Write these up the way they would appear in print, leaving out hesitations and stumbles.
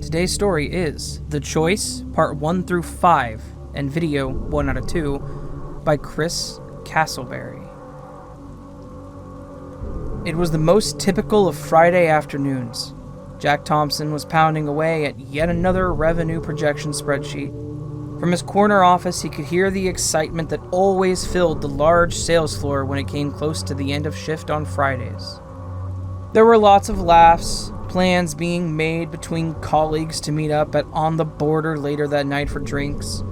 Today's story is The Choice, Part 1 through 5, and video 1 out of 2, by Chris Castleberry. It was the most typical of Friday afternoons. Jack Thompson was pounding away at yet another revenue projection spreadsheet. From his corner office, he could hear the excitement that always filled the large sales floor when it came close to the end of shift on Fridays. There were lots of laughs, plans being made between colleagues to meet up at On the Border later that night for drinks,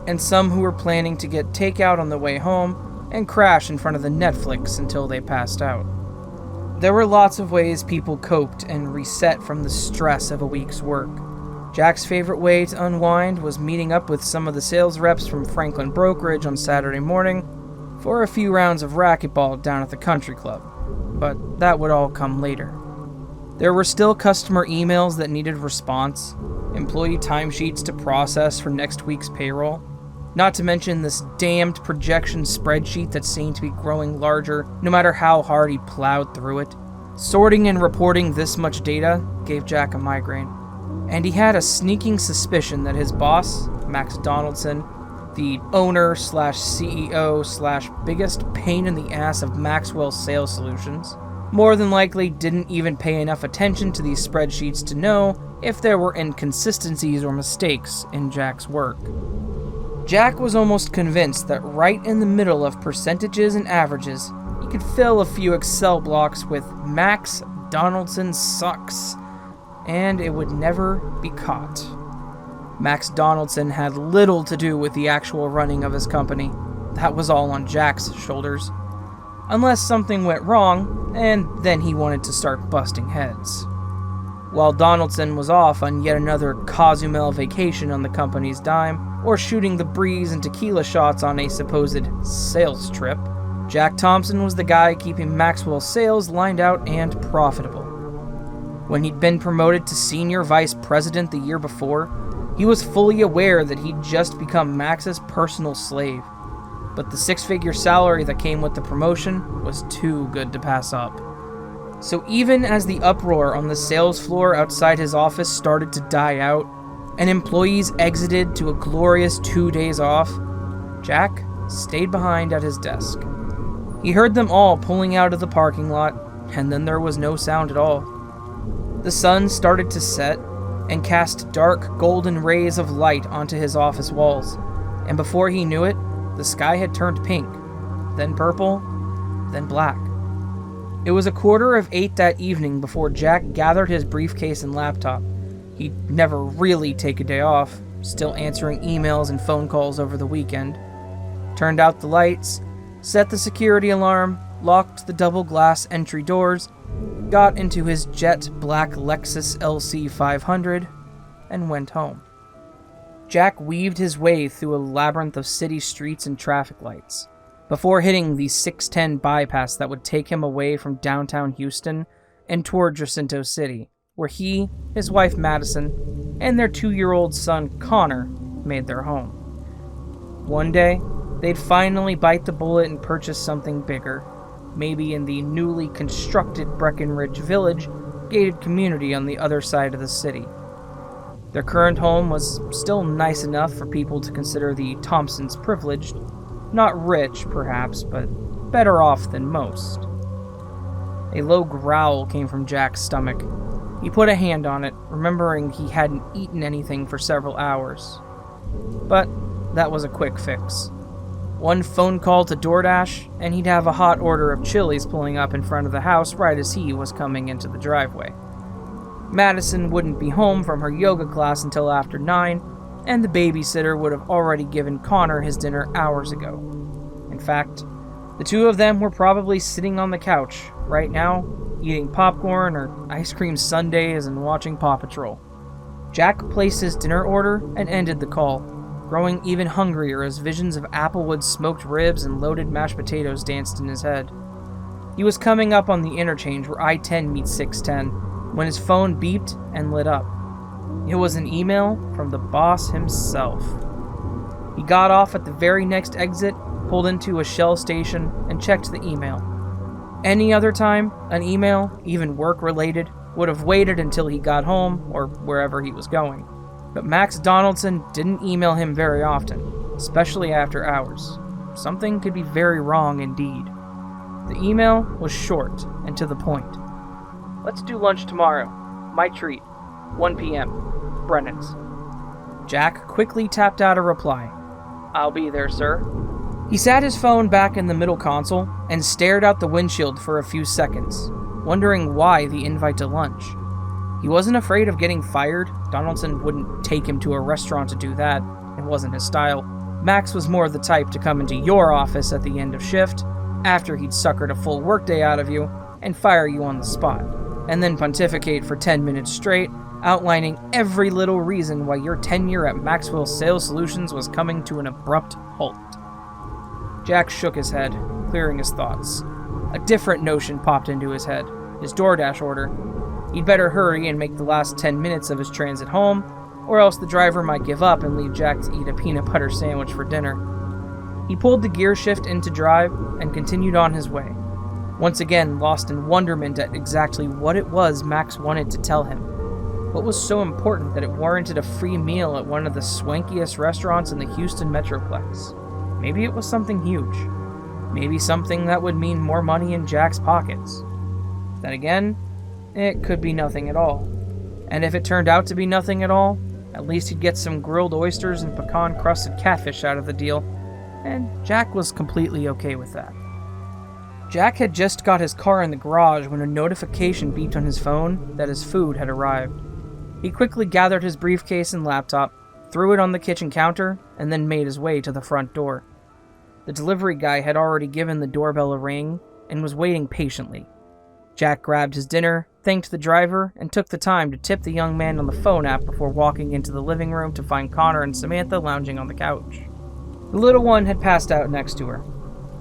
and some who were planning to get takeout on the way home and crash in front of the Netflix until they passed out. There were lots of ways people coped and reset from the stress of a week's work. Jack's favorite way to unwind was meeting up with some of the sales reps from Franklin Brokerage on Saturday morning for a few rounds of racquetball down at the country club, but that would all come later. There were still customer emails that needed response, employee timesheets to process for next week's payroll, not to mention this damned projection spreadsheet that seemed to be growing larger no matter how hard he plowed through it. Sorting and reporting this much data gave Jack a migraine, and he had a sneaking suspicion that his boss, Max Donaldson, the owner/CEO/biggest pain in the ass of Maxwell Sales Solutions, more than likely didn't even pay enough attention to these spreadsheets to know if there were inconsistencies or mistakes in Jack's work. Jack was almost convinced that right in the middle of percentages and averages, he could fill a few Excel blocks with Max Donaldson sucks, and it would never be caught. Max Donaldson had little to do with the actual running of his company. That was all on Jack's shoulders. Unless something went wrong, and then he wanted to start busting heads. While Donaldson was off on yet another Cozumel vacation on the company's dime, or shooting the breeze and tequila shots on a supposed sales trip, Jack Thompson was the guy keeping Maxwell's sales lined out and profitable. When he'd been promoted to senior vice president the year before, he was fully aware that he'd just become Max's personal slave, but the six-figure salary that came with the promotion was too good to pass up. So even as the uproar on the sales floor outside his office started to die out, and employees exited to a glorious 2 days off, Jack stayed behind at his desk. He heard them all pulling out of the parking lot, and then there was no sound at all. The sun started to set and cast dark golden rays of light onto his office walls, and before he knew it, the sky had turned pink, then purple, then black. It was 7:45 that evening before Jack gathered his briefcase and laptop. He'd never really take a day off, still answering emails and phone calls over the weekend. Turned out the lights, set the security alarm, locked the double glass entry doors, got into his jet black Lexus LC 500, and went home. Jack weaved his way through a labyrinth of city streets and traffic lights, before hitting the 610 bypass that would take him away from downtown Houston and toward Jacinto City, where he, his wife Madison, and their 2-year-old son Connor made their home. One day, they'd finally bite the bullet and purchase something bigger, maybe in the newly constructed Breckenridge Village gated community on the other side of the city. Their current home was still nice enough for people to consider the Thompsons privileged, not rich perhaps, but better off than most. A low growl came from Jack's stomach. He put a hand on it, remembering he hadn't eaten anything for several hours. But that was a quick fix. One phone call to DoorDash, and he'd have a hot order of Chili's pulling up in front of the house right as he was coming into the driveway. Madison wouldn't be home from her yoga class until after 9, and the babysitter would have already given Connor his dinner hours ago. In fact, the two of them were probably sitting on the couch right now, eating popcorn or ice cream sundaes and watching Paw Patrol. Jack placed his dinner order and ended the call, growing even hungrier as visions of Applewood smoked ribs and loaded mashed potatoes danced in his head. He was coming up on the interchange where I-10 meets 610 when his phone beeped and lit up. It was an email from the boss himself. He got off at the very next exit, pulled into a Shell station, and checked the email. Any other time, an email, even work-related, would have waited until he got home or wherever he was going. But Max Donaldson didn't email him very often, especially after hours. Something could be very wrong indeed. The email was short and to the point. "Let's do lunch tomorrow. My treat. 1 p.m. Brennan's." Jack quickly tapped out a reply. "I'll be there, sir." He sat his phone back in the middle console and stared out the windshield for a few seconds, wondering why the invite to lunch. He wasn't afraid of getting fired. Donaldson wouldn't take him to a restaurant to do that. It wasn't his style. Max was more the type to come into your office at the end of shift, after he'd suckered a full workday out of you, and fire you on the spot, and then pontificate for 10 minutes straight, outlining every little reason why your tenure at Maxwell Sales Solutions was coming to an abrupt halt. Jack shook his head, clearing his thoughts. A different notion popped into his head, his DoorDash order. He'd better hurry and make the last 10 minutes of his transit home, or else the driver might give up and leave Jack to eat a peanut butter sandwich for dinner. He pulled the gear shift into drive and continued on his way, once again lost in wonderment at exactly what it was Max wanted to tell him. What was so important that it warranted a free meal at one of the swankiest restaurants in the Houston Metroplex? Maybe it was something huge. Maybe something that would mean more money in Jack's pockets. Then again, it could be nothing at all. And if it turned out to be nothing at all, at least he'd get some grilled oysters and pecan-crusted catfish out of the deal, and Jack was completely okay with that. Jack had just got his car in the garage when a notification beeped on his phone that his food had arrived. He quickly gathered his briefcase and laptop, threw it on the kitchen counter, and then made his way to the front door. The delivery guy had already given the doorbell a ring and was waiting patiently. Jack grabbed his dinner, thanked the driver, and took the time to tip the young man on the phone app before walking into the living room to find Connor and Samantha lounging on the couch. The little one had passed out next to her.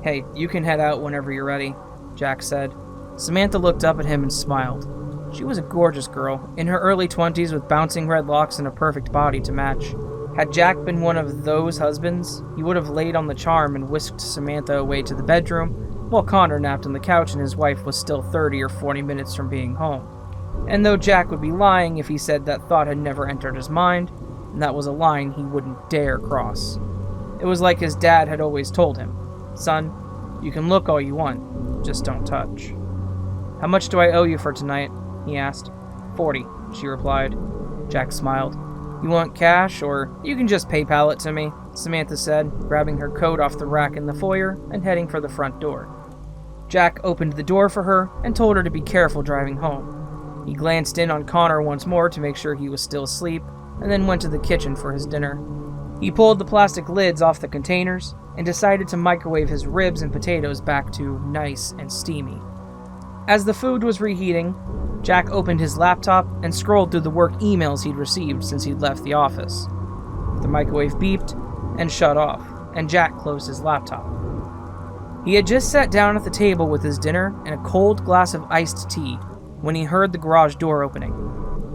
"Hey, you can head out whenever you're ready," Jack said. Samantha looked up at him and smiled. She was a gorgeous girl, in her early 20s with bouncing red locks and a perfect body to match. Had Jack been one of those husbands, he would have laid on the charm and whisked Samantha away to the bedroom, while Connor napped on the couch and his wife was still 30 or 40 minutes from being home. And though Jack would be lying if he said that thought had never entered his mind, and that was a line he wouldn't dare cross. It was like his dad had always told him, "Son, you can look all you want, just don't touch." "How much do I owe you for tonight?" he asked. 40, she replied. Jack smiled. "You want cash, or you can just PayPal it to me," Samantha said, grabbing her coat off the rack in the foyer and heading for the front door. Jack opened the door for her and told her to be careful driving home. He glanced in on Connor once more to make sure he was still asleep, and then went to the kitchen for his dinner. He pulled the plastic lids off the containers and decided to microwave his ribs and potatoes back to nice and steamy. As the food was reheating, Jack opened his laptop and scrolled through the work emails he'd received since he'd left the office. The microwave beeped and shut off, and Jack closed his laptop. He had just sat down at the table with his dinner and a cold glass of iced tea when he heard the garage door opening.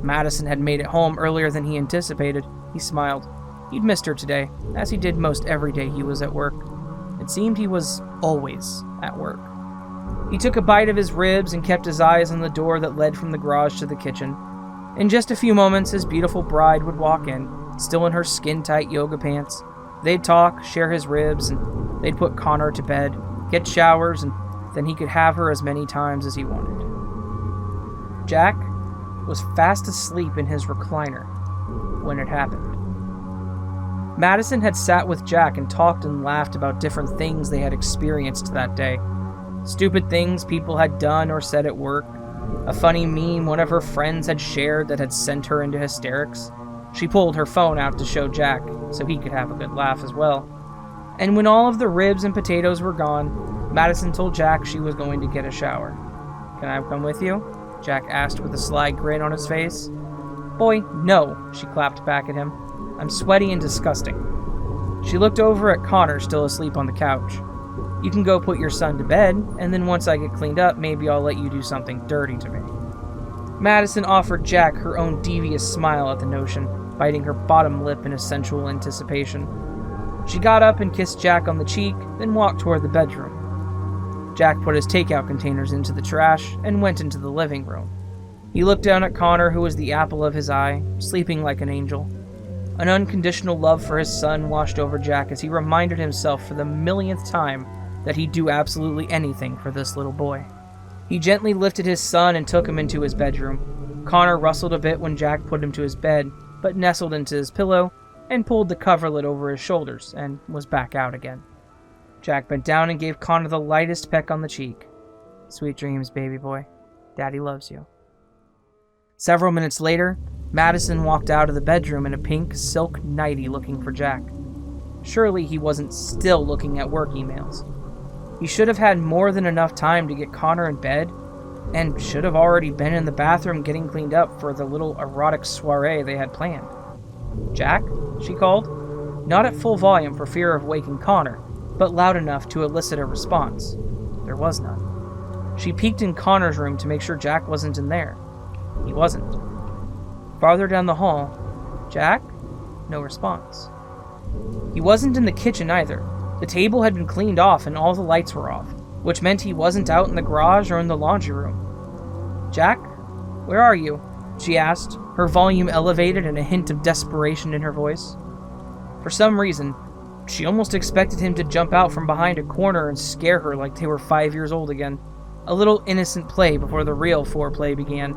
Madison had made it home earlier than he anticipated. He smiled. He'd missed her today, as he did most every day he was at work. It seemed he was always at work. He took a bite of his ribs and kept his eyes on the door that led from the garage to the kitchen. In just a few moments, his beautiful bride would walk in, still in her skin-tight yoga pants. They'd talk, share his ribs, and they'd put Connor to bed, get showers, and then he could have her as many times as he wanted. Jack was fast asleep in his recliner when it happened. Madison had sat with Jack and talked and laughed about different things they had experienced that day. Stupid things people had done or said at work. A funny meme one of her friends had shared that had sent her into hysterics. She pulled her phone out to show Jack so he could have a good laugh as well. And when all of the ribs and potatoes were gone, Madison told Jack she was going to get a shower. "Can I come with you?" Jack asked with a sly grin on his face. "Boy, no," she clapped back at him. "I'm sweaty and disgusting." She looked over at Connor still asleep on the couch. "You can go put your son to bed, and then once I get cleaned up, maybe I'll let you do something dirty to me." Madison offered Jack her own devious smile at the notion, biting her bottom lip in a sensual anticipation. She got up and kissed Jack on the cheek, then walked toward the bedroom. Jack put his takeout containers into the trash and went into the living room. He looked down at Connor, who was the apple of his eye, sleeping like an angel. An unconditional love for his son washed over Jack as he reminded himself for the millionth time that he'd do absolutely anything for this little boy. He gently lifted his son and took him into his bedroom. Connor rustled a bit when Jack put him to his bed, but nestled into his pillow and pulled the coverlet over his shoulders and was back out again. Jack bent down and gave Connor the lightest peck on the cheek. "Sweet dreams, baby boy. Daddy loves you." Several minutes later, Madison walked out of the bedroom in a pink silk nightie looking for Jack. Surely he wasn't still looking at work emails. He should have had more than enough time to get Connor in bed, and should have already been in the bathroom getting cleaned up for the little erotic soiree they had planned. "Jack?" she called, not at full volume for fear of waking Connor, but loud enough to elicit a response. There was none. She peeked in Connor's room to make sure Jack wasn't in there. He wasn't. Farther down the hall, "Jack?" No response. He wasn't in the kitchen either. The table had been cleaned off and all the lights were off, which meant he wasn't out in the garage or in the laundry room. "Jack? Where are you?" she asked, her volume elevated and a hint of desperation in her voice. For some reason, she almost expected him to jump out from behind a corner and scare her like they were 5 years old again. A little innocent play before the real foreplay began.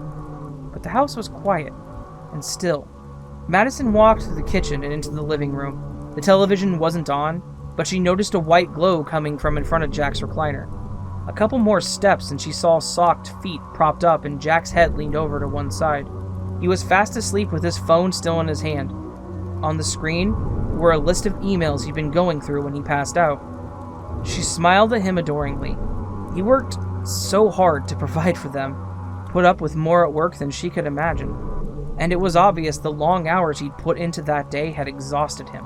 But the house was quiet and still. Madison walked through the kitchen and into the living room. The television wasn't on, but she noticed a white glow coming from in front of Jack's recliner. A couple more steps and she saw socked feet propped up and Jack's head leaned over to one side. He was fast asleep with his phone still in his hand. On the screen were a list of emails he'd been going through when he passed out. She smiled at him adoringly. He worked so hard to provide for them, put up with more at work than she could imagine, and it was obvious the long hours he'd put into that day had exhausted him.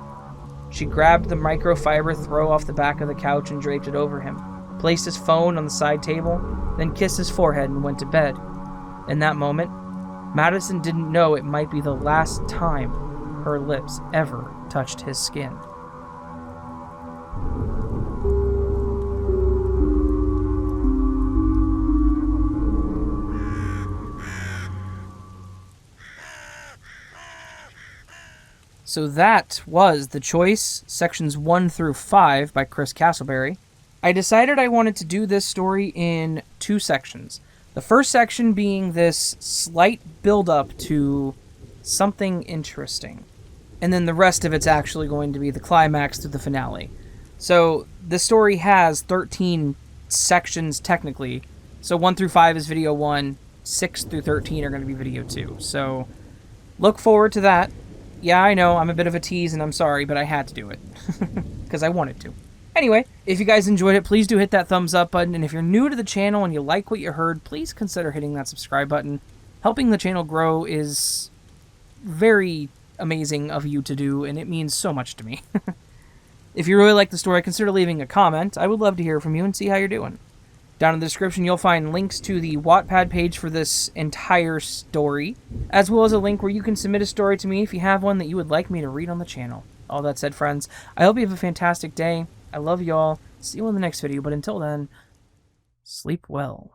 She grabbed the microfiber throw off the back of the couch and draped it over him, placed his phone on the side table, then kissed his forehead and went to bed. In that moment, Madison didn't know it might be the last time her lips ever touched his skin. So that was The Choice, sections 1 through 5 by Chris Castleberry. I decided I wanted to do this story in 2 sections. The first section being this slight build-up to something interesting. And then the rest of it's actually going to be the climax to the finale. So the story has 13 sections technically. So 1 through 5 is video 1, 6 through 13 are going to be video 2. So look forward to that. Yeah, I know, I'm a bit of a tease and I'm sorry, but I had to do it. Because I wanted to. Anyway, if you guys enjoyed it, please do hit that thumbs up button. And if you're new to the channel and you like what you heard, please consider hitting that subscribe button. Helping the channel grow is very amazing of you to do, and it means so much to me. If you really like the story, consider leaving a comment. I would love to hear from you and see how you're doing. Down in the description, you'll find links to the Wattpad page for this entire story, as well as a link where you can submit a story to me if you have one that you would like me to read on the channel. All that said, friends, I hope you have a fantastic day. I love you all. See you in the next video, but until then, sleep well.